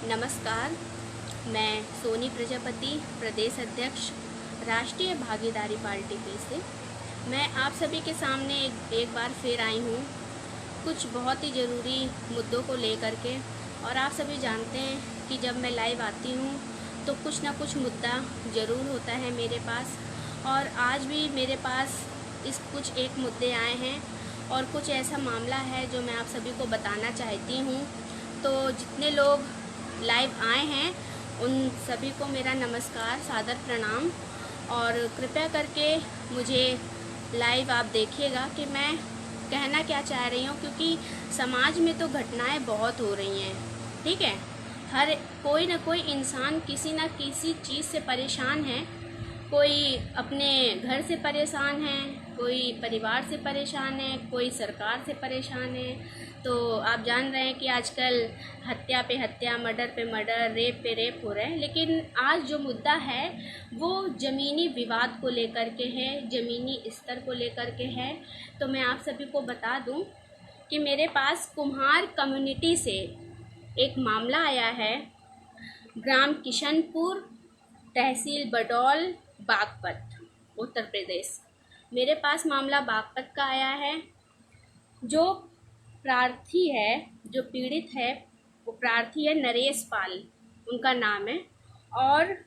नमस्कार। मैं सोनी प्रजापति, प्रदेश अध्यक्ष, राष्ट्रीय भागीदारी पार्टी पी से। मैं आप सभी के सामने एक बार फिर आई हूँ कुछ बहुत ही ज़रूरी मुद्दों को लेकर के। और आप सभी जानते हैं कि जब मैं लाइव आती हूँ तो कुछ ना कुछ मुद्दा ज़रूर होता है मेरे पास। और आज भी मेरे पास कुछ एक मुद्दे आए हैं और कुछ ऐसा मामला है जो मैं आप सभी को बताना चाहती हूँ। तो जितने लोग लाइव आए हैं उन सभी को मेरा नमस्कार, सादर प्रणाम। और कृपया करके मुझे लाइव आप देखिएगा कि मैं कहना क्या चाह रही हूँ, क्योंकि समाज में तो घटनाएं बहुत हो रही हैं। ठीक है, हर कोई ना कोई इंसान किसी न किसी चीज़ से परेशान है। कोई अपने घर से परेशान है, कोई परिवार से परेशान है, कोई सरकार से परेशान है। तो आप जान रहे हैं कि आजकल हत्या पे हत्या, मर्डर पे मर्डर, रेप पे रेप हो रहे हैं। लेकिन आज जो मुद्दा है वो ज़मीनी विवाद को लेकर के है, ज़मीनी स्तर को लेकर के है। तो मैं आप सभी को बता दूं कि मेरे पास कुम्हार कम्युनिटी से एक मामला आया है। ग्राम किशनपुर, तहसील बडौल, बागपत, उत्तर प्रदेश। मेरे पास मामला बागपत का आया है। जो प्रार्थी है, जो पीड़ित है, वो प्रार्थी है नरेश पाल, उनका नाम है। और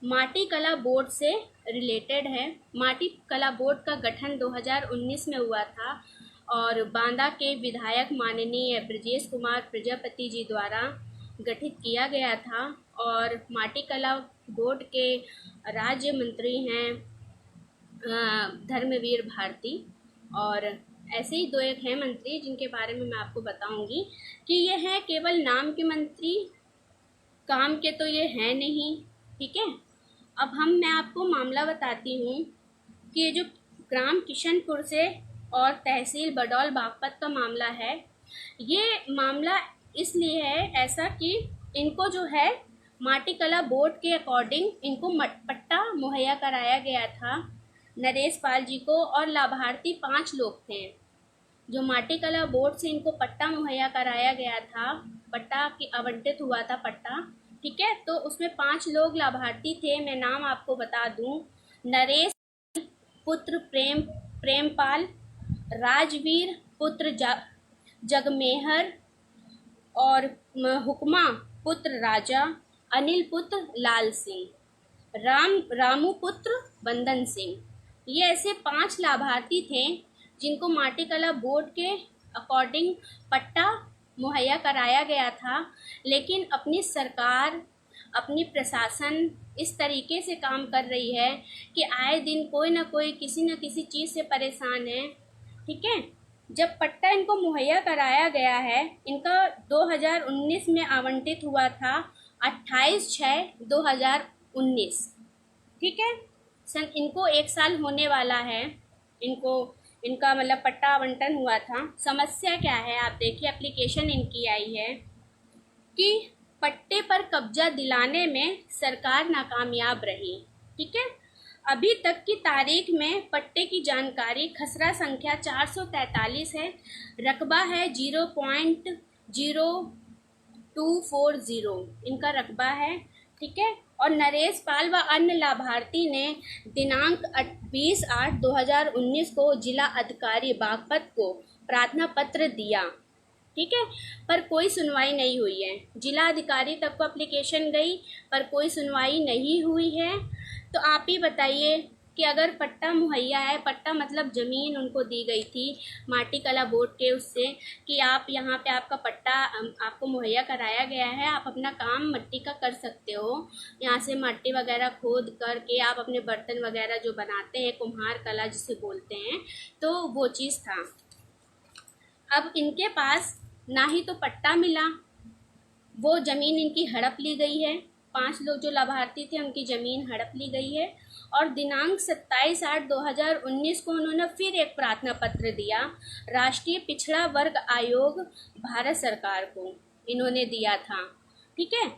माटी कला बोर्ड से रिलेटेड है। माटी कला बोर्ड का गठन 2019 में हुआ था और बांदा के विधायक माननीय ब्रजेश कुमार प्रजापति जी द्वारा गठित किया गया था। और माटी कला बोर्ड के राज्य मंत्री हैं धर्मवीर भारती। और ऐसे ही दो एक हैं मंत्री जिनके बारे में मैं आपको बताऊंगी कि ये हैं केवल नाम के मंत्री, काम के तो ये हैं नहीं। ठीक है, अब मैं आपको मामला बताती हूँ कि ये जो ग्राम किशनपुर से और तहसील बडौल बागपत का मामला है, ये मामला इसलिए है ऐसा कि इनको जो है माटी कला बोर्ड के अकॉर्डिंग इनको पट्टा मुहैया कराया गया था नरेश पाल जी को। और लाभार्थी 5 लोग थे जो माटी कला बोर्ड से इनको पट्टा मुहैया कराया गया था, पट्टा की आवंटित हुआ था पट्टा। ठीक है, तो उसमें 5 लोग लाभार्थी थे। मैं नाम आपको बता दूं: नरेश पुत्र प्रेमपाल, राजवीर पुत्र जगमेहर, और हुक्मा पुत्र राजा, अनिल पुत्र लाल सिंह, रामू पुत्र बंदन सिंह। ये ऐसे 5 लाभार्थी थे जिनको माटी कला बोर्ड के अकॉर्डिंग पट्टा मुहैया कराया गया था। लेकिन अपनी सरकार, अपनी प्रशासन इस तरीके से काम कर रही है कि आए दिन कोई ना कोई किसी न किसी चीज़ से परेशान है। ठीक है, जब पट्टा इनको मुहैया कराया गया है, इनका 2019 में आवंटित हुआ था 28/6/2019। ठीक है, इनको 1 साल होने वाला है। इनका मतलब पट्टा आवंटन हुआ था। समस्या क्या है आप देखिए, एप्लीकेशन इनकी आई है कि पट्टे पर कब्जा दिलाने में सरकार नाकामयाब रही। ठीक है, अभी तक की तारीख में पट्टे की जानकारी खसरा संख्या 443 है, रकबा है 0.0240 इनका रकबा है। ठीक है, और नरेश पाल व अन्य लाभार्थी ने दिनांक 20/8/2019 को जिला अधिकारी बागपत को प्रार्थना पत्र दिया। ठीक है, पर कोई सुनवाई नहीं हुई है। जिला अधिकारी तक को एप्लीकेशन गई पर कोई सुनवाई नहीं हुई है। तो आप ही बताइए कि अगर पट्टा मुहैया है, पट्टा मतलब ज़मीन उनको दी गई थी माटी कला बोर्ड के उससे कि आप यहाँ पे आपका पट्टा आपको मुहैया कराया गया है, आप अपना काम मिट्टी का कर सकते हो, यहाँ से मिट्टी वगैरह खोद करके आप अपने बर्तन वगैरह जो बनाते हैं, कुम्हार कला जिसे बोलते हैं, तो वो चीज़ था। अब इनके पास ना ही तो पट्टा मिला, वो ज़मीन इनकी हड़प ली गई है। 5 लोग जो लाभार्थी थे उनकी ज़मीन हड़प ली गई है। और दिनांक 27/8/2019 को उन्होंने फिर एक प्रार्थना पत्र दिया राष्ट्रीय पिछड़ा वर्ग आयोग भारत सरकार को, इन्होंने दिया था। ठीक है,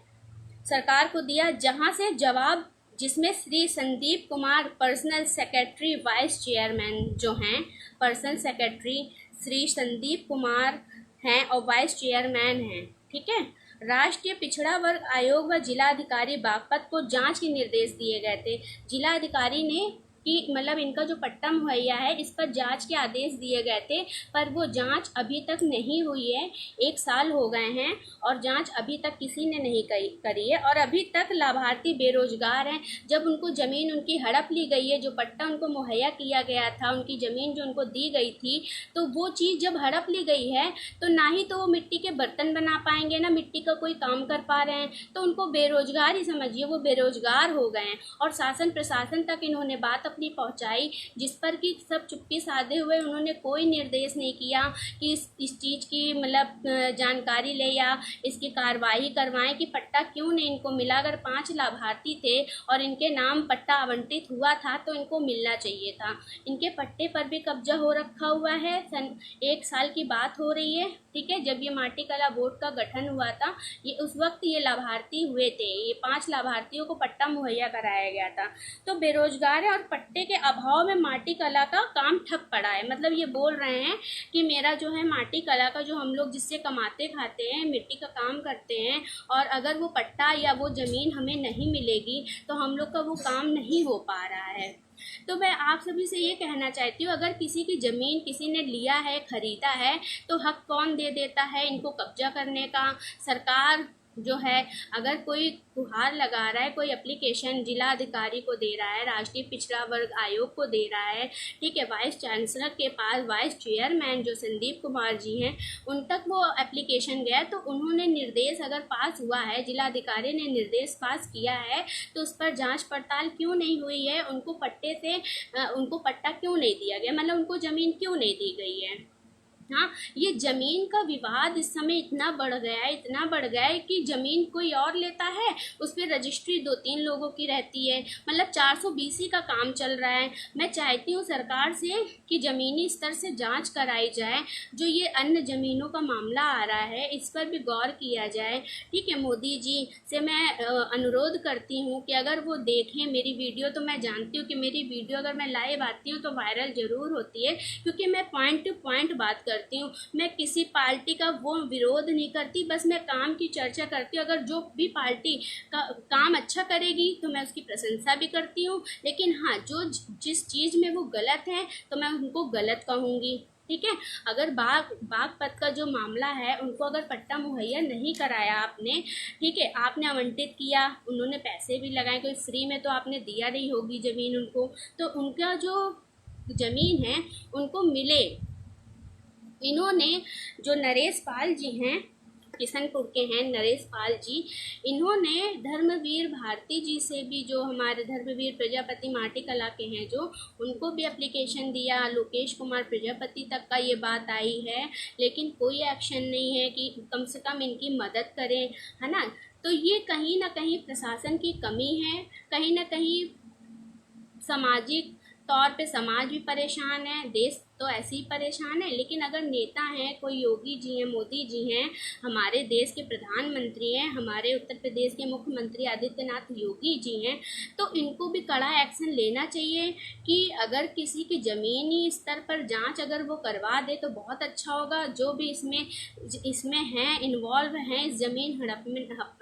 सरकार को दिया, जहां से जवाब जिसमें Shri Sandeep Kumar personal secretary vice chairman जो हैं, पर्सनल सेक्रेटरी श्री संदीप कुमार हैं और वाइस चेयरमैन हैं। ठीक है, राष्ट्रीय पिछड़ा वर्ग आयोग व जिलाधिकारी बागपत को जांच के निर्देश दिए गए थे। जिलाधिकारी ने कि मतलब इनका जो पट्टा मुहैया है इस पर जांच के आदेश दिए गए थे, पर वो जांच अभी तक नहीं हुई है। 1 साल हो गए हैं और जांच अभी तक किसी ने नहीं करी है और अभी तक लाभार्थी बेरोजगार हैं। जब उनको ज़मीन उनकी हड़प ली गई है, जो पट्टा उनको मुहैया किया गया था, उनकी ज़मीन जो उनको दी गई थी, तो वो चीज़ जब हड़प ली गई है तो ना ही तो वो मिट्टी के बर्तन बना पाएंगे, ना मिट्टी का कोई काम कर पा रहे हैं, तो उनको बेरोजगार ही समझिए, वो बेरोजगार हो गए हैं। और शासन प्रशासन तक इन्होंने बात अपनी पहुंचाई, जिस पर कि सब चुप्पी साधे हुए, उन्होंने कोई निर्देश नहीं किया कि इस चीज़ की मतलब जानकारी ले या इसकी कार्रवाई करवाएं कि पट्टा क्यों नहीं इनको मिला। अगर 5 लाभार्थी थे और इनके नाम पट्टा आवंटित हुआ था तो इनको मिलना चाहिए था। इनके पट्टे पर भी कब्जा हो रखा हुआ है। 1 साल की बात हो रही है, ठीक है, जब ये माटी कला बोर्ड का गठन हुआ था, ये उस वक्त ये लाभार्थी हुए थे। ये 5 लाभार्थियों को पट्टा मुहैया कराया गया था। तो बेरोजगार है और पट्टे के अभाव में माटी कला का काम ठप पड़ा है। मतलब ये बोल रहे हैं कि मेरा जो है माटी कला का, जो हम लोग जिससे कमाते खाते हैं, मिट्टी का काम करते हैं, और अगर वो पट्टा या वो ज़मीन हमें नहीं मिलेगी तो हम लोग का वो काम नहीं हो पा रहा है। तो मैं आप सभी से ये कहना चाहती हूँ, अगर किसी की ज़मीन किसी ने लिया है, ख़रीदा है, तो हक कौन दे देता है इनको कब्जा करने का? सरकार जो है, अगर कोई गुहार लगा रहा है, कोई एप्लीकेशन जिला अधिकारी को दे रहा है, राष्ट्रीय पिछड़ा वर्ग आयोग को दे रहा है, ठीक है, वाइस चांसलर के पास वाइस चेयरमैन जो संदीप कुमार जी हैं, उन तक वो एप्लीकेशन गया, तो उन्होंने निर्देश अगर पास हुआ है, जिलाधिकारी ने निर्देश पास किया है, तो उस पर जांच पड़ताल क्यों नहीं हुई है? उनको पट्टे से उनको पट्टा क्यों नहीं दिया गया, मतलब उनको ज़मीन क्यों नहीं दी गई है? हाँ, ये ज़मीन का विवाद इस समय इतना बढ़ गया है कि ज़मीन कोई और लेता है, उस पर रजिस्ट्री 2-3 लोगों की रहती है, मतलब 420 का काम चल रहा है। मैं चाहती हूँ सरकार से कि ज़मीनी स्तर से जांच कराई जाए। जो ये अन्य ज़मीनों का मामला आ रहा है, इस पर भी गौर किया जाए, ठीक है। मोदी जी से मैं अनुरोध करती हूँ कि अगर वो देखें मेरी वीडियो, तो मैं जानती हूँ कि मेरी वीडियो अगर मैं लाइव आती हूँ तो वायरल ज़रूर होती है, क्योंकि मैं पॉइंट टू पॉइंट बात करती हूँ। मैं किसी पार्टी का वो विरोध नहीं करती, बस मैं काम की चर्चा करती हूँ। अगर जो भी पार्टी का काम अच्छा करेगी तो मैं उसकी प्रशंसा भी करती हूँ, लेकिन हाँ, जो जिस चीज़ में वो गलत है तो मैं उनको गलत कहूँगी, ठीक है। अगर बागपत का जो मामला है, उनको अगर पट्टा मुहैया नहीं कराया आपने, ठीक है, आपने आवंटित किया, उन्होंने पैसे भी लगाए, कोई फ्री में तो आपने दिया नहीं होगी ज़मीन उनको, तो उनका जो ज़मीन है उनको मिले। इन्होंने जो नरेश पाल जी हैं, किशनपुर के हैं नरेश पाल जी, इन्होंने धर्मवीर भारती जी से भी, जो हमारे धर्मवीर प्रजापति माटी कला के हैं, जो उनको भी एप्लीकेशन दिया। लोकेश कुमार प्रजापति तक का ये बात आई है, लेकिन कोई एक्शन नहीं है कि कम से कम इनकी मदद करें, है ना। तो ये कहीं ना कहीं प्रशासन की कमी है, कहीं ना कहीं सामाजिक तौर पे समाज भी परेशान है, देश तो ऐसे ही परेशान है। लेकिन अगर नेता हैं, कोई योगी जी हैं, मोदी जी हैं, हमारे देश के प्रधानमंत्री हैं, हमारे उत्तर प्रदेश के मुख्यमंत्री आदित्यनाथ योगी जी हैं, तो इनको भी कड़ा एक्शन लेना चाहिए कि अगर किसी की ज़मीनी स्तर पर जांच अगर वो करवा दे तो बहुत अच्छा होगा। जो भी इसमें हैं, इन्वॉल्व हैं इस ज़मीन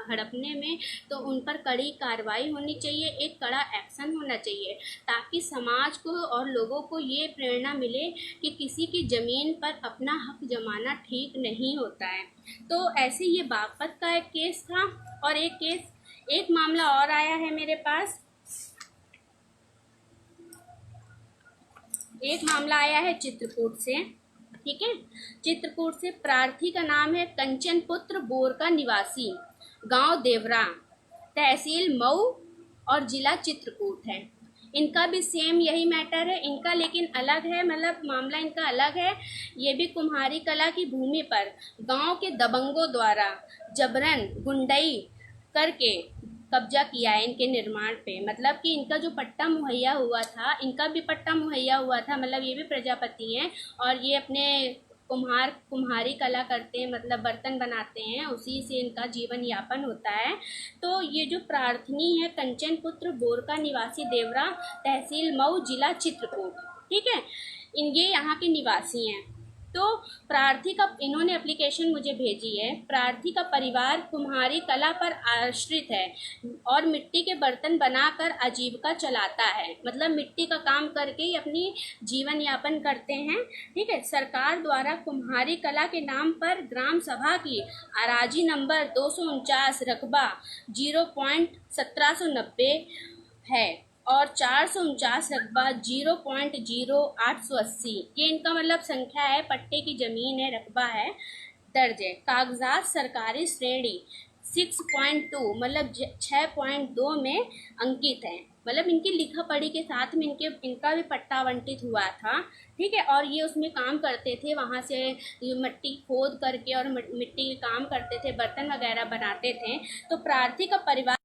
हड़पने में, तो उन पर कड़ी कार्रवाई होनी चाहिए, एक कड़ा एक्शन होना चाहिए, ताकि समाज को और लोगों को ये प्रेरणा मिले कि किसी की ज़मीन पर अपना हक जमाना ठीक नहीं होता है। तो ऐसे ये बागपत का एक केस था, और एक मामला और आया है मेरे पास। एक मामला आया है चित्रकूट से, ठीक है। चित्रकूट से प्रार्थी का नाम है कंचन पुत्र बोरका निवासी, गांव देवरा, तहसील मऊ और जिला चित्रकूट है। इनका भी सेम यही मैटर है, इनका लेकिन अलग है, मतलब मामला इनका अलग है। ये भी कुम्हारी कला की भूमि पर गांव के दबंगों द्वारा जबरन गुंडई करके कब्जा किया है इनके निर्माण पे। मतलब कि इनका जो पट्टा मुहैया हुआ था, इनका भी पट्टा मुहैया हुआ था, मतलब ये भी प्रजापति हैं और ये अपने कुम्हारी कला करते हैं, मतलब बर्तन बनाते हैं, उसी से इनका जीवन यापन होता है। तो ये जो प्रार्थनी है कंचन पुत्र बोरका निवासी देवरा, तहसील मऊ, जिला चित्रकूट, ठीक है, ये यहाँ के निवासी हैं। तो प्रार्थी का, इन्होंने एप्लीकेशन मुझे भेजी है। प्रार्थी का परिवार कुम्हारी कला पर आश्रित है और मिट्टी के बर्तन बनाकर आजीविका चलाता है, मतलब मिट्टी का काम करके ही अपनी जीवन यापन करते हैं। ठीक है। सरकार द्वारा कुम्हारी कला के नाम पर ग्राम सभा की अराजी नंबर 249 रकबा 0.1790 है और 449 रकबा 0.0880, ये इनका मतलब संख्या है, पट्टे की ज़मीन है, रकबा है, दर्ज है। कागजात सरकारी श्रेणी 6.2 मतलब 6.2 में अंकित है, मतलब इनकी लिखा पढ़ी के साथ में इनका भी पट्टा आवंटित हुआ था। ठीक है। और ये उसमें काम करते थे, वहाँ से मिट्टी खोद करके और मिट्टी के काम करते थे, बर्तन वगैरह बनाते थे। तो प्रार्थी का परिवार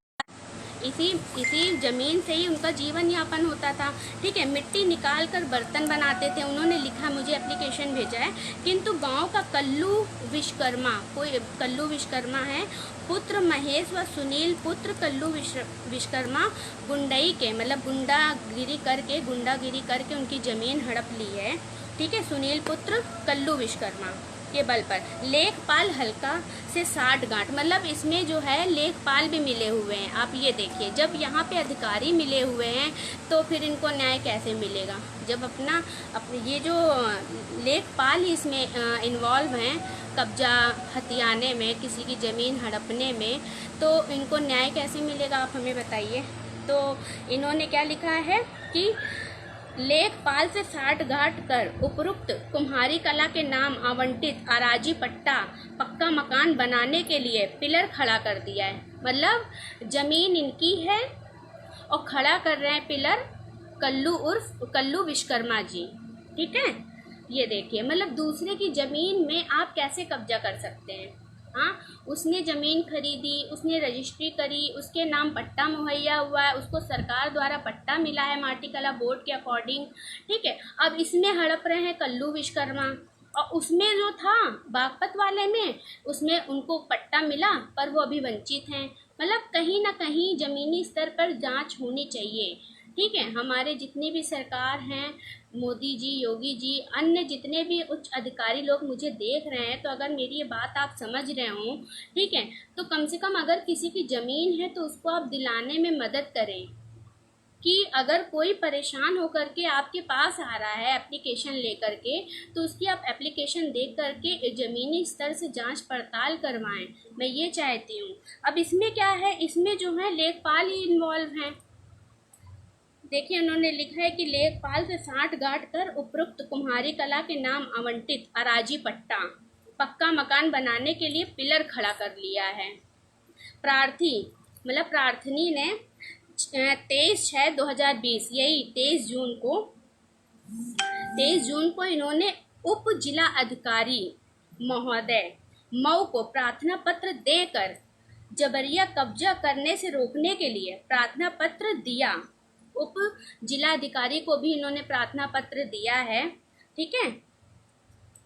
इसी ज़मीन से ही उनका जीवन यापन होता था। ठीक है। मिट्टी निकाल कर बर्तन बनाते थे। उन्होंने लिखा, मुझे एप्लीकेशन भेजा है, किंतु गांव का कल्लू विश्वकर्मा, कोई कल्लू विश्वकर्मा है, पुत्र महेश व सुनील पुत्र कल्लू विश्वकर्मा गुंडई के, मतलब गुंडागिरी करके उनकी ज़मीन हड़प ली है। ठीक है। सुनील पुत्र कल्लू विश्वकर्मा के बल पर लेखपाल हल्का से 60 गांठ, मतलब इसमें जो है लेखपाल भी मिले हुए हैं। आप ये देखिए, जब यहाँ पे अधिकारी मिले हुए हैं तो फिर इनको न्याय कैसे मिलेगा, जब अपने ये जो लेखपाल ही इसमें इन्वॉल्व हैं कब्जा हथियाने में, किसी की ज़मीन हड़पने में, तो इनको न्याय कैसे मिलेगा, आप हमें बताइए। तो इन्होंने क्या लिखा है कि लेखपाल से 60 गांठ कर उपरुक्त कुम्हारी कला के नाम आवंटित अराजी पट्टा पक्का मकान बनाने के लिए पिलर खड़ा कर दिया है, मतलब जमीन इनकी है और खड़ा कर रहे हैं पिलर कल्लू उर्फ कल्लू विश्वकर्मा जी। ठीक है। ये देखिए, मतलब दूसरे की ज़मीन में आप कैसे कब्जा कर सकते हैं। हाँ, उसने ज़मीन खरीदी, उसने रजिस्ट्री करी, उसके नाम पट्टा मुहैया हुआ है, उसको सरकार द्वारा पट्टा मिला है माटी कला बोर्ड के अकॉर्डिंग। ठीक है। अब इसमें हड़प रहे हैं कल्लू विश्वकर्मा, और उसमें जो था बागपत वाले में, उसमें उनको पट्टा मिला पर वो अभी वंचित हैं। मतलब कहीं ना कहीं ज़मीनी स्तर पर जांच होनी चाहिए। ठीक है। हमारे जितने भी सरकार हैं, मोदी जी, योगी जी, अन्य जितने भी उच्च अधिकारी लोग मुझे देख रहे हैं, तो अगर मेरी ये बात आप समझ रहे हो, ठीक है, तो कम से कम अगर किसी की ज़मीन है तो उसको आप दिलाने में मदद करें। कि अगर कोई परेशान होकर के आपके पास आ रहा है एप्लीकेशन लेकर के, तो उसकी आप एप्लीकेशन देख करके ज़मीनी स्तर से जांच पड़ताल करवाएं। मैं ये चाहती हूँ। अब इसमें क्या है, इसमें जो है लेखपाल ही इन्वॉल्व हैं। देखिए, उन्होंने लिखा है कि लेखपाल से 60 गांठ कर उपरोक्त कुम्हारी कला के नाम आवंटित अराजी पट्टा पक्का मकान बनाने के लिए पिलर खड़ा कर लिया है। प्रार्थी मतलब प्रार्थनी ने 23/6/2020, यही 23 जून को इन्होंने उप जिला अधिकारी महोदय मऊ को प्रार्थना पत्र देकर जबरिया कब्जा करने से रोकने के लिए प्रार्थना पत्र दिया। उप जिलाधिकारी को भी इन्होंने प्रार्थना पत्र दिया है। ठीक है।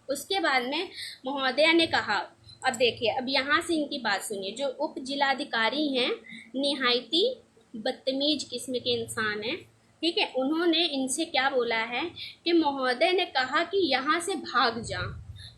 उसके बाद में महोदया ने कहा, अब देखिए, अब यहाँ से इनकी बात सुनिए। जो उप जिलाधिकारी हैं निहायती बदतमीज किस्म के इंसान हैं। ठीक है। उन्होंने इनसे क्या बोला है कि महोदय ने कहा कि यहाँ से भाग जा,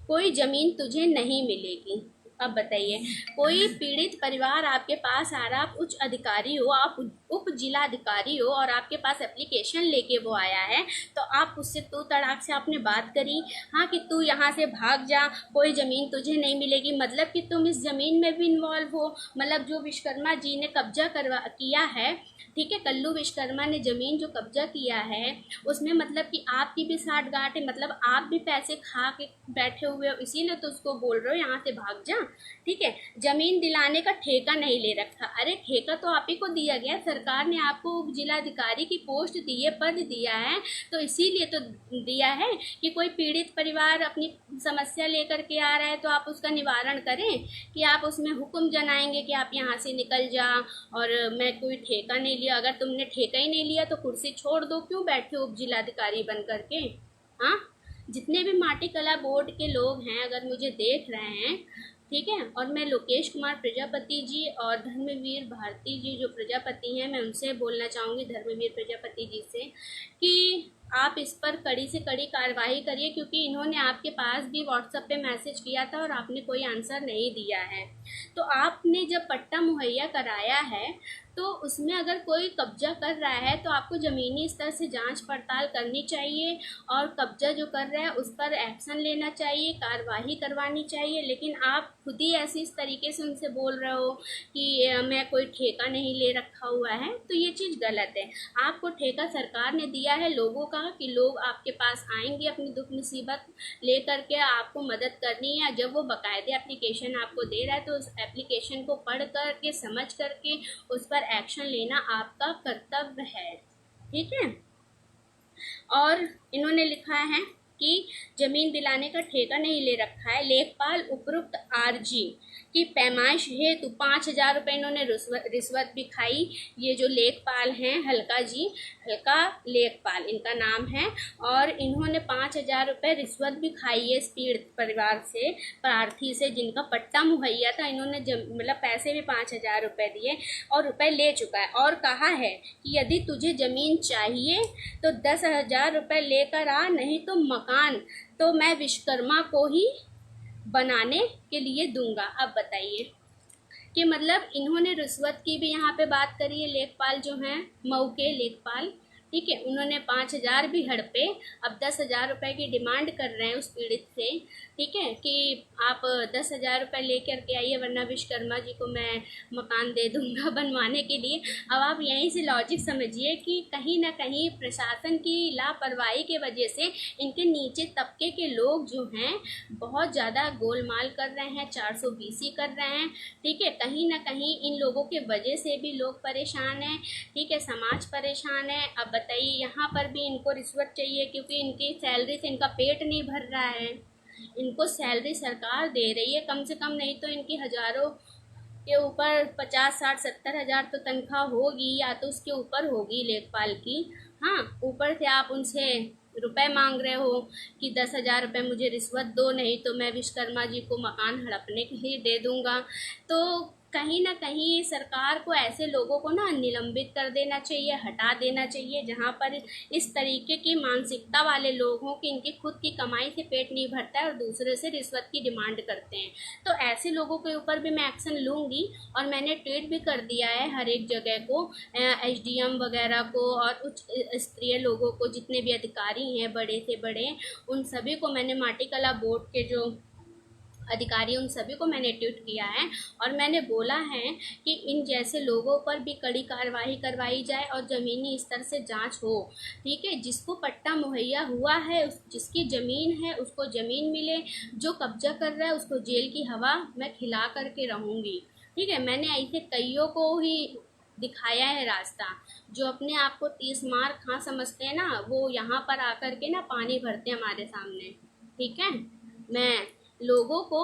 कोई ज़मीन तुझे नहीं मिलेगी। अब बताइए, कोई पीड़ित परिवार आपके पास आ रहा, आप उच्च अधिकारी हो, आप उप जिलाधिकारी हो और आपके पास एप्लीकेशन लेके वो आया है, तो आप उससे तू तड़ाक से आपने बात करी, हाँ, कि तू यहाँ से भाग जा, कोई ज़मीन तुझे नहीं मिलेगी, मतलब कि तुम इस ज़मीन में भी इन्वॉल्व हो। मतलब जो विश्वकर्मा जी ने कब्जा किया है, ठीक है, कल्लू विश्वकर्मा ने ज़मीन जो कब्जा किया है, उसमें मतलब कि आपकी भी 60 गांठ है, मतलब आप भी पैसे खा के बैठे हुए हो, इसीलिए तो उसको बोल रहे हो यहाँ से भाग जा। ठीक है। ज़मीन दिलाने का ठेका नहीं ले रखा। अरे ठेका तो आप ही को दिया गया, सरकार ने आपको उप जिलाधिकारी की पोस्ट दी है, पद दिया है, तो इसीलिए तो दिया है कि कोई पीड़ित परिवार अपनी समस्या लेकर के आ रहा है तो आप उसका निवारण करें, कि आप उसमें हुक्म जनाएंगे कि आप यहाँ से निकल जा, और मैं कोई ठेका नहीं लिया। अगर तुमने ठेका ही नहीं लिया तो कुर्सी छोड़ दो, क्यों बैठे उप जिलाधिकारी बन करके। हाँ, जितने भी माटी कला बोर्ड के लोग हैं, अगर मुझे देख रहे हैं, ठीक है, और मैं लोकेश कुमार प्रजापति जी और धर्मवीर भारती जी जो प्रजापति हैं, मैं उनसे बोलना चाहूँगी, धर्मवीर प्रजापति जी से, कि आप इस पर कड़ी से कड़ी कार्रवाई करिए, क्योंकि इन्होंने आपके पास भी व्हाट्सएप पे मैसेज किया था और आपने कोई आंसर नहीं दिया है। तो आपने जब पट्टा मुहैया कराया है तो उसमें अगर कोई कब्जा कर रहा है तो आपको ज़मीनी स्तर से जांच पड़ताल करनी चाहिए और कब्जा जो कर रहा है उस पर एक्शन लेना चाहिए, कार्रवाई करवानी चाहिए। लेकिन आप खुद ही ऐसे इस तरीके से उनसे बोल रहे हो कि मैं कोई ठेका नहीं ले रखा हुआ है, तो ये चीज़ गलत है। आपको ठेका सरकार ने दिया है लोगों का कि लोग आपके पास आएंगे अपनी दुख मुसीबत ले करके आपको मदद करनी है। जब वो बाकायदे एप्लीकेशन आपको दे रहा है तो उस एप्लीकेशन को पढ़ करके समझ करके उस पर एक्शन लेना आपका कर्तव्य है, ठीक है। और इन्होंने लिखा है कि जमीन दिलाने का ठेका नहीं ले रखा है। लेखपाल उपरुक्त आरजी की पैमाइश हेतु 5,000 रुपये इन्होंने रिश्वत भी खाई। ये जो लेखपाल हैं हल्का जी, हल्का लेखपाल इनका नाम है, और इन्होंने 5,000 रुपये रिश्वत भी खाई है इस पीड़ित परिवार से, प्रार्थी से जिनका पट्टा मुहैया था। इन्होंने मतलब पैसे भी 5,000 रुपये दिए और रुपए ले चुका है, और कहा है कि यदि तुझे ज़मीन चाहिए तो 10,000 रुपये लेकर आ, नहीं तो मकान तो मैं विश्वकर्मा को ही बनाने के लिए दूंगा। अब बताइए कि मतलब इन्होंने रिश्वत की भी यहाँ पे बात करी है। लेखपाल जो हैं मऊ के लेखपाल, ठीक है, उन्होंने 5,000 भी हड़पे, अब 10,000 रुपये की डिमांड कर रहे हैं उस पीड़ित से, ठीक है, कि आप 10,000 रुपये लेकर के आइए वरना विश्वकर्मा जी को मैं मकान दे दूंगा बनवाने के लिए। अब आप यहीं से लॉजिक समझिए कि कहीं ना कहीं प्रशासन की लापरवाही के वजह से इनके नीचे तबके के लोग जो हैं बहुत ज़्यादा गोलमाल कर रहे हैं, 420 कर रहे हैं, ठीक है। कहीं ना कहीं इन लोगों के वजह से भी लोग परेशान हैं, ठीक है, समाज परेशान है। अब बताइए यहाँ पर भी इनको रिश्वत चाहिए क्योंकि इनकी सैलरी से इनका पेट नहीं भर रहा है। इनको सैलरी सरकार दे रही है कम से कम, नहीं तो इनकी हज़ारों के ऊपर 50, 60, 70,000 तो तनख्वाह होगी या तो उसके ऊपर होगी लेखपाल की। हाँ, ऊपर से आप उनसे रुपए मांग रहे हो कि 10,000 रुपये मुझे रिश्वत दो, नहीं तो मैं विश्वकर्मा जी को मकान हड़पने के लिए दे दूंगा। तो कहीं ना कहीं सरकार को ऐसे लोगों को ना निलंबित कर देना चाहिए, हटा देना चाहिए, जहाँ पर इस तरीके की मानसिकता वाले लोग हों कि इनकी खुद की कमाई से पेट नहीं भरता है और दूसरे से रिश्वत की डिमांड करते हैं। तो ऐसे लोगों के ऊपर भी मैं एक्शन लूँगी और मैंने ट्वीट भी कर दिया है हर एक जगह को, SDM वगैरह को और उच्च स्तरीय लोगों को, जितने भी अधिकारी हैं बड़े से बड़े, उन सभी को मैंने माटी कला बोर्ड के जो अधिकारी उन सभी को मैंने ट्वीट किया है और मैंने बोला है कि इन जैसे लोगों पर भी कड़ी कार्रवाई करवाई जाए और ज़मीनी स्तर से जांच हो, ठीक है। जिसको पट्टा मुहैया हुआ है, जिसकी ज़मीन है उसको ज़मीन मिले, जो कब्जा कर रहा है उसको जेल की हवा मैं खिला करके रहूँगी, ठीक है। मैंने ऐसे कईयों को ही दिखाया है रास्ता। जो अपने आप को 30 मार खा समझते हैं ना, वो यहाँ पर आकर के ना पानी भरते हैं हमारे सामने, ठीक है। मैं लोगों को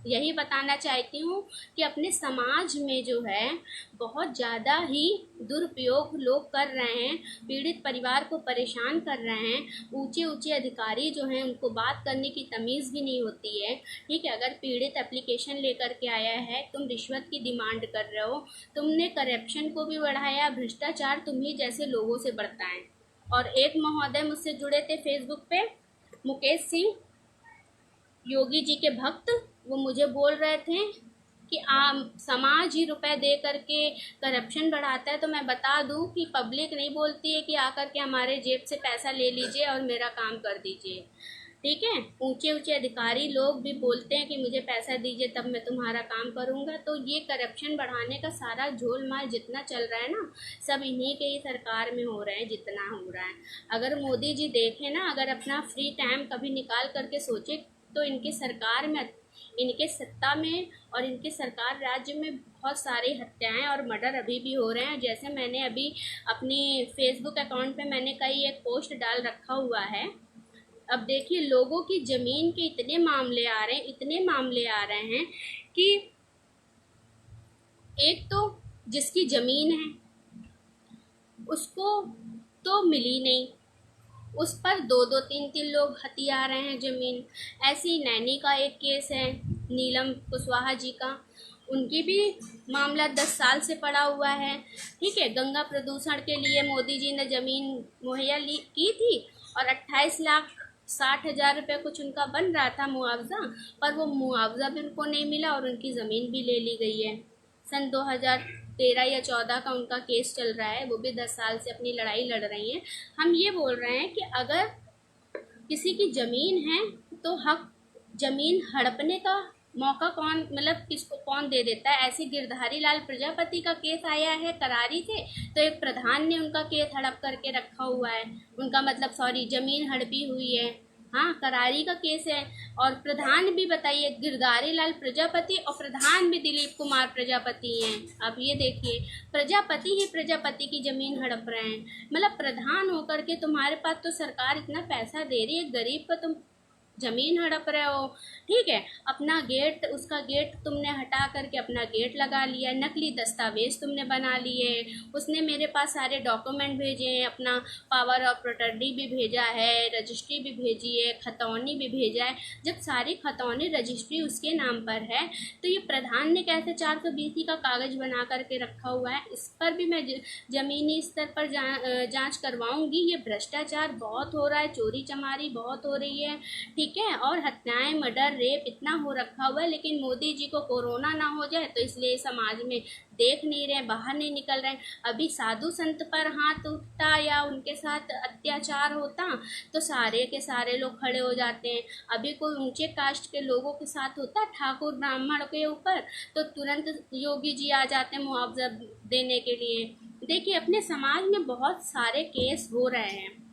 यही बताना चाहती हूँ कि अपने समाज में जो है बहुत ज़्यादा ही दुरुपयोग लोग कर रहे हैं, पीड़ित परिवार को परेशान कर रहे हैं। ऊंचे ऊंचे अधिकारी जो हैं उनको बात करने की तमीज़ भी नहीं होती है, ठीक है। अगर पीड़ित एप्लीकेशन लेकर के आया है, तुम रिश्वत की डिमांड कर रहे हो, तुमने करप्शन को भी बढ़ाया, भ्रष्टाचार तुम्ही जैसे लोगों से बढ़ता है। और एक महोदय मुझसे जुड़े थे फेसबुक पे, मुकेश सिंह, योगी जी के भक्त, वो मुझे बोल रहे थे कि समाज ही रुपए दे करके करप्शन बढ़ाता है। तो मैं बता दूं कि पब्लिक नहीं बोलती है कि आकर के हमारे जेब से पैसा ले लीजिए और मेरा काम कर दीजिए, ठीक है। ऊंचे ऊंचे अधिकारी लोग भी बोलते हैं कि मुझे पैसा दीजिए तब मैं तुम्हारा काम करूंगा। तो ये करप्शन बढ़ाने का सारा झोलमाल जितना चल रहा है ना, सब इन्हीं के ही सरकार में हो रहा है जितना हो रहा है। अगर मोदी जी देखें ना, अगर अपना फ्री टाइम कभी निकाल करके सोचे तो इनकी सरकार में, इनके सत्ता में और इनके सरकार राज्य में बहुत सारी हत्याएं और मर्डर अभी भी हो रहे हैं। जैसे मैंने अभी अपनी फेसबुक अकाउंट पे मैंने कई एक पोस्ट डाल रखा हुआ है। अब देखिए लोगों की ज़मीन के इतने मामले आ रहे हैं, इतने मामले आ रहे हैं कि एक तो जिसकी ज़मीन है उसको तो मिली नहीं, उस पर 2-2, 3-3 लोग हथिया रहे हैं ज़मीन। ऐसे ही नैनी का एक केस है, नीलम कुशवाहा जी का, उनकी भी मामला 10 साल से पड़ा हुआ है, ठीक है। गंगा प्रदूषण के लिए मोदी जी ने ज़मीन मुहैया की थी और 28,60,000 रुपये कुछ उनका बन रहा था मुआवजा, पर वो मुआवजा भी उनको नहीं मिला और उनकी ज़मीन भी ले ली गई है। सन 2013 या 14 का उनका केस चल रहा है, वो भी 10 साल से अपनी लड़ाई लड़ रही हैं। हम ये बोल रहे हैं कि अगर किसी की ज़मीन है तो हक ज़मीन हड़पने का मौका कौन, मतलब किसको कौन दे देता है। ऐसे गिरधारी लाल प्रजापति का केस आया है करारी से, तो एक प्रधान ने उनका केस हड़प करके रखा हुआ है, उनका मतलब सॉरी ज़मीन हड़पी हुई है। हाँ, करारी का केस है। और प्रधान भी बताइए, गिरधारी लाल प्रजापति और प्रधान भी दिलीप कुमार प्रजापति हैं। अब ये देखिए, प्रजापति ही प्रजापति की ज़मीन हड़प रहे हैं। मतलब प्रधान होकर के तुम्हारे पास तो सरकार इतना पैसा दे रही है, गरीब का तुम ज़मीन हड़प रहे हो। ठीक है, अपना गेट, उसका गेट तुमने हटा करके अपना गेट लगा लिया, नकली दस्तावेज तुमने बना लिए। उसने मेरे पास सारे डॉक्यूमेंट भेजे हैं, अपना पावर ऑफ अटॉर्नी भी भेजा है, रजिस्ट्री भी भेजी है, खतौनी भी भेजा है। जब सारी खतौनी रजिस्ट्री उसके नाम पर है तो ये प्रधान ने कैसे 420 का कागज़ बना करके रखा हुआ है। इस पर भी मैं ज़मीनी स्तर पर जांच करवाऊंगी। ये भ्रष्टाचार बहुत हो रहा है, चोरी चमारी बहुत हो रही है, ठीक है, और हत्याएं, मर्डर, रेप इतना हो रखा हुआ है। लेकिन मोदी जी को कोरोना ना हो जाए तो इसलिए समाज में देख नहीं रहे, बाहर नहीं निकल रहे। अभी साधु संत पर हाथ उठता या उनके साथ अत्याचार होता तो सारे के सारे लोग खड़े हो जाते हैं। अभी कोई ऊंचे कास्ट के लोगों के साथ होता, ठाकुर ब्राह्मण के ऊपर, तो तुरंत योगी जी आ जाते हैं मुआवजा देने के लिए। देखिए, अपने समाज में बहुत सारे केस हो रहे हैं।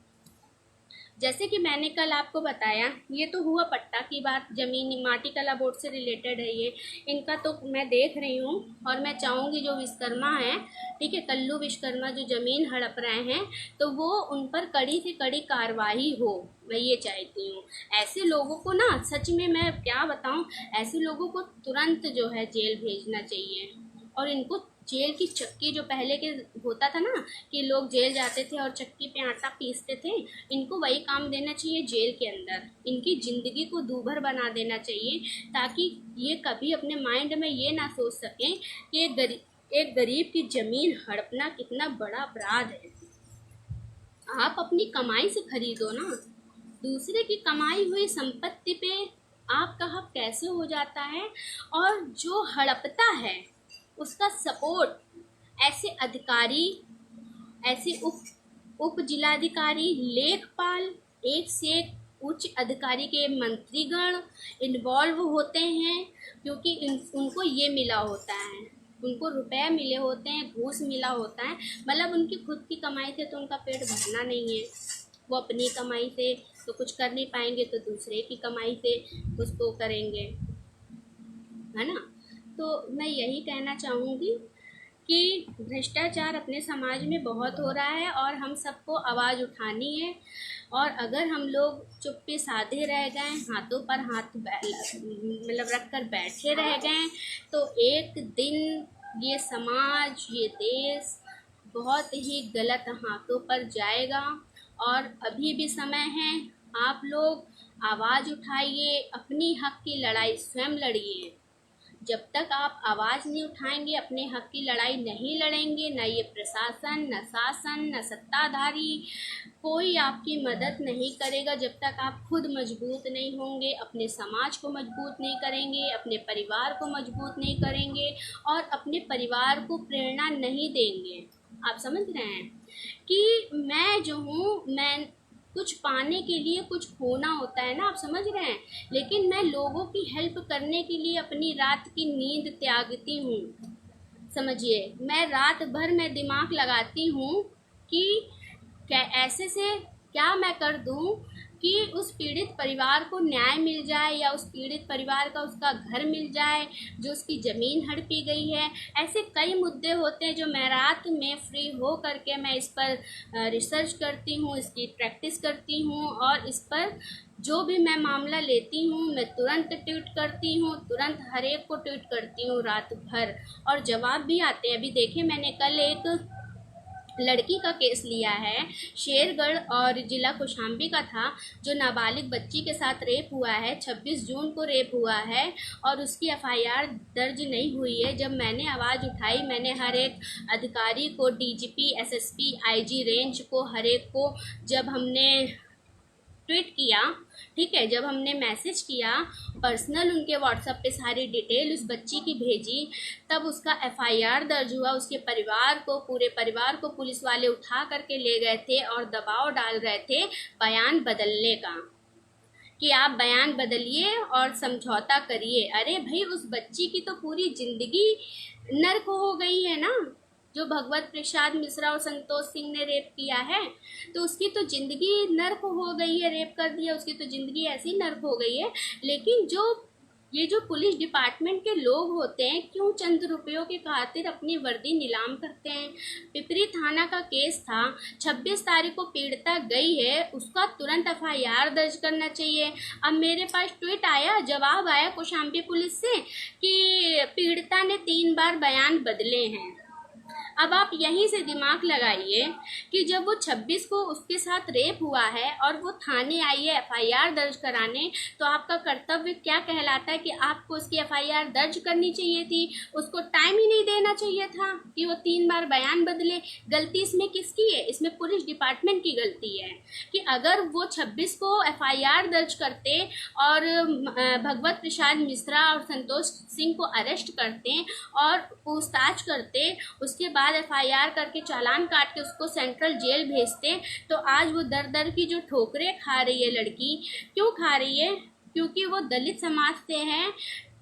जैसे कि मैंने कल आपको बताया, ये तो हुआ पट्टा की बात, ज़मीनी माटी कला बोर्ड से रिलेटेड है ये। इनका तो मैं देख रही हूँ और मैं चाहूँगी जो विश्वकर्मा है, ठीक है, कल्लू विश्वकर्मा जो ज़मीन हड़प रहे हैं, तो वो उन पर कड़ी से कड़ी कार्रवाई हो, मैं ये चाहती हूँ। ऐसे लोगों को ना, सच में मैं क्या बताऊँ, ऐसे लोगों को तुरंत जो है जेल भेजना चाहिए। और इनको जेल की चक्की, जो पहले के होता था ना कि लोग जेल जाते थे और चक्की पे आटा पीसते थे, इनको वही काम देना चाहिए जेल के अंदर। इनकी ज़िंदगी को दूभर बना देना चाहिए, ताकि ये कभी अपने माइंड में ये ना सोच सकें कि एक गरीब की ज़मीन हड़पना कितना बड़ा अपराध है। आप अपनी कमाई से खरीदो ना, दूसरे की कमाई हुई संपत्ति पे आपका हक कैसे हो जाता है। और जो हड़पता है उसका सपोर्ट ऐसे अधिकारी, ऐसे उप जिलाधिकारी, लेखपाल, एक से एक उच्च अधिकारी के मंत्रीगण इन्वॉल्व होते हैं, क्योंकि उनको ये मिला होता है, उनको रुपए मिले होते हैं, घूस मिला होता है। मतलब उनकी खुद की कमाई से तो उनका पेट भरना नहीं है, वो अपनी कमाई से तो कुछ कर नहीं पाएंगे, तो दूसरे की कमाई से उसको करेंगे, है ना। तो मैं यही कहना चाहूँगी कि भ्रष्टाचार अपने समाज में बहुत हो रहा है और हम सबको आवाज़ उठानी है। और अगर हम लोग चुप्पी साधे रह गए, हाथों पर हाथ मतलब रख कर बैठे रह गए, तो एक दिन ये समाज, ये देश बहुत ही गलत हाथों पर जाएगा। और अभी भी समय है, आप लोग आवाज़ उठाइए, अपनी हक की लड़ाई स्वयं लड़िए। जब तक आप आवाज़ नहीं उठाएंगे, अपने हक की लड़ाई नहीं लड़ेंगे, न ये प्रशासन, न शासन, न सत्ताधारी, कोई आपकी मदद नहीं करेगा। जब तक आप खुद मजबूत नहीं होंगे, अपने समाज को मजबूत नहीं करेंगे, अपने परिवार को मजबूत नहीं करेंगे और अपने परिवार को प्रेरणा नहीं देंगे। आप समझ रहे हैं कि मैं जो हूँ, मैं कुछ पाने के लिए कुछ खोना होता है ना, आप समझ रहे हैं। लेकिन मैं लोगों की हेल्प करने के लिए अपनी रात की नींद त्यागती हूँ, समझिए। मैं रात भर में दिमाग लगाती हूँ कि क्या ऐसे से क्या मैं कर दूँ कि उस पीड़ित परिवार को न्याय मिल जाए, या उस पीड़ित परिवार का उसका घर मिल जाए जो उसकी ज़मीन हड़पी गई है। ऐसे कई मुद्दे होते हैं जो मैं रात में फ्री हो करके मैं इस पर रिसर्च करती हूँ, इसकी प्रैक्टिस करती हूँ, और इस पर जो भी मैं मामला लेती हूँ मैं तुरंत ट्वीट करती हूँ, तुरंत हर एक को ट्वीट करती हूँ रात भर, और जवाब भी आते हैं। अभी देखिए, मैंने कल एक लड़की का केस लिया है, शेरगढ़ और ज़िला कौशाम्बी का था, जो नाबालिग बच्ची के साथ रेप हुआ है। 26 जून को रेप हुआ है और उसकी एफआईआर दर्ज नहीं हुई है। जब मैंने आवाज़ उठाई, मैंने हर एक अधिकारी को, डीजीपी, एसएसपी, आईजी रेंज को, हर एक को, जब हमने ट्वीट किया, ठीक है, जब हमने मैसेज किया पर्सनल उनके व्हाट्सएप पे सारी डिटेल उस बच्ची की भेजी, तब उसका एफआईआर दर्ज हुआ। उसके परिवार को, पूरे परिवार को पुलिस वाले उठा करके ले गए थे और दबाव डाल रहे थे बयान बदलने का, कि आप बयान बदलिए और समझौता करिए। अरे भाई, उस बच्ची की तो पूरी जिंदगी नर्क हो गई है ना। जो भगवत प्रसाद मिश्रा और संतोष सिंह ने रेप किया है, तो उसकी तो जिंदगी नर्क हो गई है। रेप कर दिया, उसकी तो जिंदगी ऐसी नर्क हो गई है। लेकिन ये जो पुलिस डिपार्टमेंट के लोग होते हैं, क्यों चंद रुपयों के खातिर अपनी वर्दी नीलाम करते हैं। पिपरी थाना का केस था, 26 तारीख को पीड़िता गई है, उसका तुरंत एफआईआर दर्ज करना चाहिए। अब मेरे पास ट्वीट आया, जवाब आया कौशाम्बी पुलिस से कि पीड़िता ने 3 बार बयान बदले हैं। अब आप यहीं से दिमाग लगाइए कि जब वो 26 को उसके साथ रेप हुआ है और वो थाने आई है एफआईआर दर्ज कराने, तो आपका कर्तव्य क्या कहलाता है कि आपको उसकी एफआईआर दर्ज करनी चाहिए थी। उसको टाइम ही नहीं देना चाहिए था कि वो 3 बार बयान बदले। गलती इसमें किसकी है? इसमें पुलिस डिपार्टमेंट की गलती है कि अगर वो 26 को एफआईआर दर्ज करते और भगवत प्रसाद मिश्रा और संतोष सिंह को अरेस्ट करते और पूछताछ करते, उसके बाद एफआईआर करके चालान काट के उसको सेंट्रल जेल भेजते, तो आज वो दर दर की जो ठोकरें खा रही है लड़की, क्यों खा रही है? क्योंकि वो दलित समाज से है,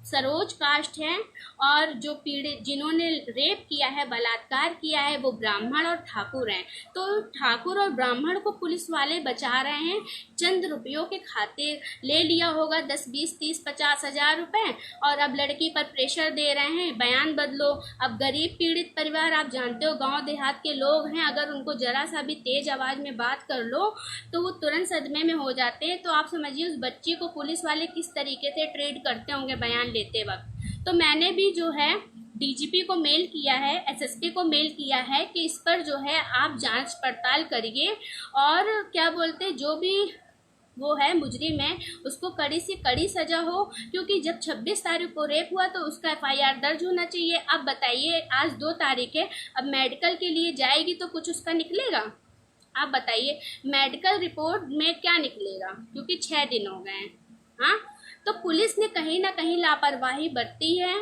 सरोज कास्ट है, और जो पीड़ित जिन्होंने रेप किया है, बलात्कार किया है, वो ब्राह्मण और ठाकुर हैं। तो ठाकुर और ब्राह्मण को पुलिस वाले बचा रहे हैं चंद रुपयों के खातिर। ले लिया होगा 10, 20, 30, 50 हजार रुपए, और अब लड़की पर प्रेशर दे रहे हैं बयान बदलो। अब गरीब पीड़ित परिवार, आप जानते हो गांव देहात के लोग हैं, अगर उनको जरा सा भी तेज आवाज में बात कर लो तो वो तुरंत सदमे में हो जाते हैं। तो आप समझिए उस बच्ची को पुलिस वाले किस तरीके से ट्रीट करते होंगे बयान लेते वक्त। तो मैंने भी जो है डीजीपी को मेल किया है, एसएसपी को मेल किया है कि इस पर जो है आप जांच पड़ताल करिए, और क्या बोलते, जो भी वो है मुजरिम है उसको कड़ी से कड़ी सजा हो। क्योंकि जब 26 तारीख को रेप हुआ तो उसका एफआईआर दर्ज होना चाहिए। अब बताइए, आज 2 तारीख है, अब मेडिकल के लिए जाएगी तो कुछ उसका निकलेगा? आप बताइए मेडिकल रिपोर्ट में क्या निकलेगा, क्योंकि 6 दिन हो गए हैं। हाँ, तो पुलिस ने कहीं ना कहीं लापरवाही बरती है।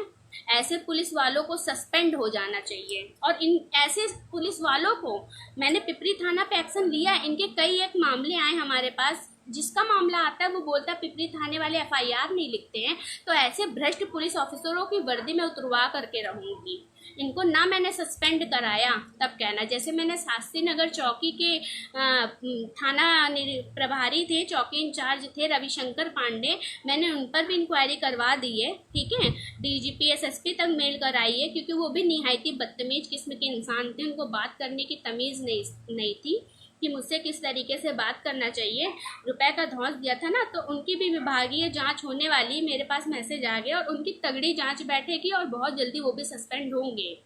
ऐसे पुलिस वालों को सस्पेंड हो जाना चाहिए, और इन ऐसे पुलिस वालों को, मैंने पिपरी थाना पे एक्शन लिया, इनके कई एक मामले आए हमारे पास, जिसका मामला आता है वो बोलता है पिपरी थाने वाले एफआईआर नहीं लिखते हैं। तो ऐसे भ्रष्ट पुलिस ऑफिसरों की वर्दी में उतरवा करके रहूंगी। इनको ना मैंने सस्पेंड कराया तब कहना, जैसे मैंने शास्त्री नगर चौकी के थाना प्रभारी थे, चौकी इंचार्ज थे रविशंकर पांडे, मैंने उन पर भी इंक्वायरी करवा दी है। ठीक है, डीजीपी एसएसपी तक मेल कराई है, क्योंकि वो भी निहायती बदतमीज किस्म के इंसान थे, उनको बात करने की तमीज़ नहीं थी कि मुझसे किस तरीके से बात करना चाहिए। रुपए का धौंस दिया था ना, तो उनकी भी विभागीय जांच होने वाली, मेरे पास मैसेज आ गया, और उनकी तगड़ी जांच बैठेगी और बहुत जल्दी वो भी सस्पेंड होंगे।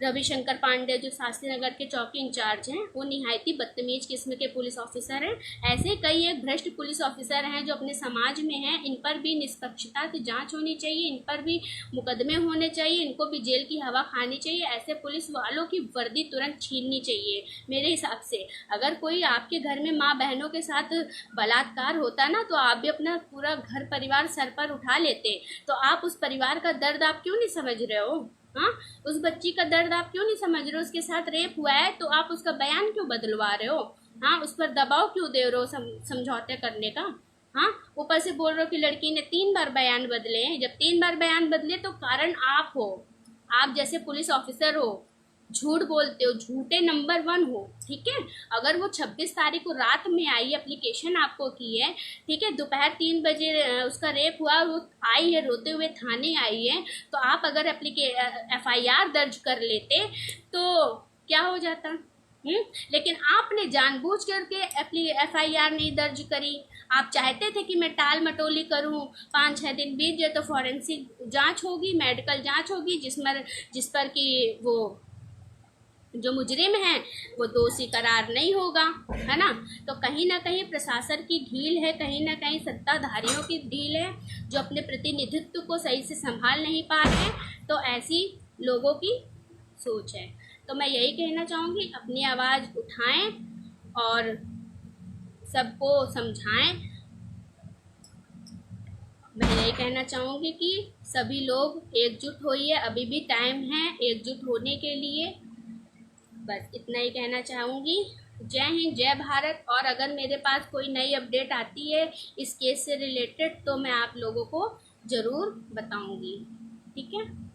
रविशंकर पांडे जो शास्त्री नगर के चौकी इंचार्ज हैं, वो निहायती बदतमीज किस्म के पुलिस ऑफिसर हैं। ऐसे कई एक भ्रष्ट पुलिस ऑफिसर हैं जो अपने समाज में हैं, इन पर भी निष्पक्षता की जांच होनी चाहिए, इन पर भी मुकदमे होने चाहिए, इनको भी जेल की हवा खानी चाहिए। ऐसे पुलिस वालों की वर्दी तुरंत छीननी चाहिए मेरे हिसाब से। अगर कोई आपके घर में माँ बहनों के साथ बलात्कार होता ना, तो आप भी अपना पूरा घर परिवार सर पर उठा लेते। तो आप उस परिवार का दर्द आप क्यों नहीं समझ रहे हो? हाँ, उस बच्ची का दर्द आप क्यों नहीं समझ रहे हो? उसके साथ रेप हुआ है तो आप उसका बयान क्यों बदलवा रहे हो? हाँ, उस पर दबाव क्यों दे रहे हो समझौते करने का? हाँ, ऊपर से बोल रहे हो कि लड़की ने 3 बार बयान बदले हैं। जब 3 बार बयान बदले तो कारण आप हो, आप जैसे पुलिस ऑफिसर हो, झूठ बोलते हो, झूठे नंबर 1 हो। ठीक है, अगर वो 26 तारीख को रात में आई, एप्लीकेशन आपको की है, ठीक है, दोपहर 3 बजे उसका रेप हुआ, वो आई है रोते हुए थाने आई है, तो आप अगर एफआईआर दर्ज कर लेते तो क्या हो जाता? लेकिन आपने जानबूझ करके एफआईआर नहीं दर्ज करी। आप चाहते थे कि मैं टाल मटोली करूं, 5-6 दिन बीत जाए तो फॉरेंसिक जांच होगी, मेडिकल जांच होगी, जिस पर कि वो जो मुजरिम है वो दोषी करार नहीं होगा, है ना। तो कहीं ना कहीं प्रशासन की ढील है, कहीं ना कहीं सत्ताधारियों की ढील है, जो अपने प्रतिनिधित्व को सही से संभाल नहीं पा रहे हैं। तो ऐसी लोगों की सोच है। तो मैं यही कहना चाहूँगी, अपनी आवाज़ उठाएं और सबको समझाएं। मैं यही कहना चाहूँगी कि सभी लोग एकजुट होइए, अभी भी टाइम है एकजुट होने के लिए। बस इतना ही कहना चाहूँगी। जय हिंद, जय भारत। और अगर मेरे पास कोई नई अपडेट आती है इस केस से रिलेटेड तो मैं आप लोगों को ज़रूर बताऊँगी। ठीक है।